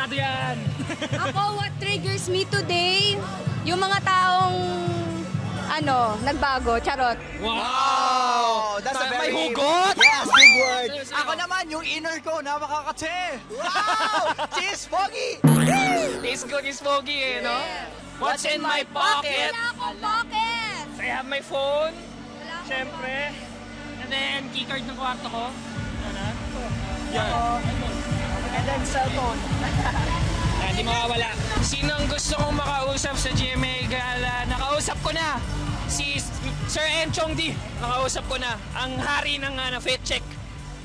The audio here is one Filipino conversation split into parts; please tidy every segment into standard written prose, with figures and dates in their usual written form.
sigurado yan. Ako, what triggers me today, yung mga taong, nagbago, charot. Wow! That's a very... May hugot! Yes, big word. Ako naman, yung inner ko na makakatse. Wow! Cheese Foggy! Taste good is foggy eh, no? What's in my pocket? Wala akong pocket! I have my phone. Wala akong Siyempre. And then, keycard ng kwarto ko. Ano? Yan. And then cellphone. Hindi mawawala. Sino ang gusto kong makausap sa GMA Gala? Nakausap ko na. Si Sir M. Chong D. Nakausap ko na. Ang hari ng fit check.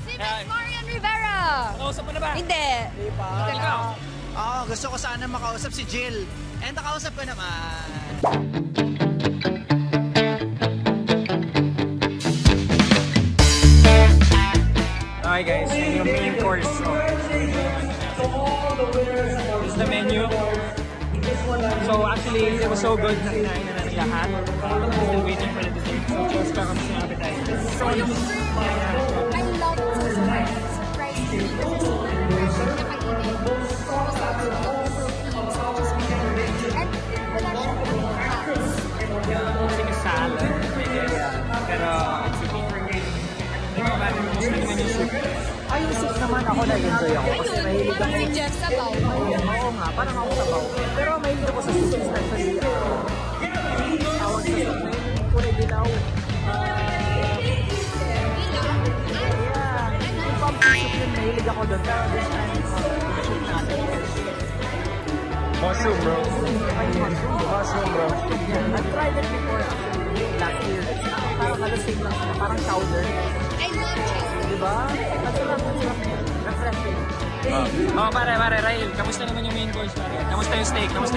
Si Miss Marian Rivera! Nakausap mo na ba? Hindi. Di pa. Ikaw? Gusto ko sana makausap si Jill. And nakausap ko naman. Okay guys, yun yung main course. This is the menu. So actually, it was so good na kinain na ng lahat. Still waiting for the dessert. So just pa kami sa appetizer. So I love to surprise me kasi nakainit. And wala siyang kasi may salad. Pero it's a bit Ay, yung soup naman ako nag-enjoy ako kasi mahilig ako. si Jeff Sabaw. Oo nga, parang ako sabaw. Pero mahilig ako sa soup, especially tawag sa soup na yun, kulay dilaw. Yung pumpkin soup yun, mahilig ako doon. Pero this time, soup natin. mushroom bro. Mushroom bro. Yeah, I've tried it before actually, last year. Parang same lang sila, parang chowder. I love cheese. Diba? Ang sarap. Refreshing. Oh, pare, Rail. Kamusta naman yung main course, pare? Kamusta yung steak? Finish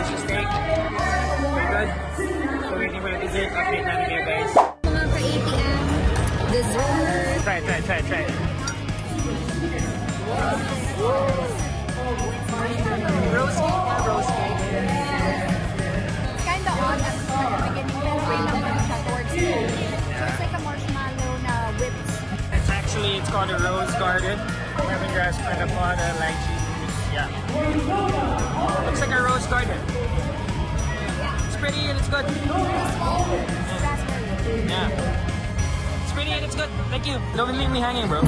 the steak. Very good. So waiting for the dessert. Update namin kayo, guys. Mga ka-ATM, dessert. Try. Rose cake. Kinda odd at the beginning, pero way naman siya towards the end. So it's like a marshmallow na whipped. It's called a rose garden. Lemongrass, pineapple, lychee. Yeah. Looks like a rose garden. It's pretty and it's good. Raspberry. Yeah. It's pretty and it's good. Thank you. Don't leave me hanging, bro.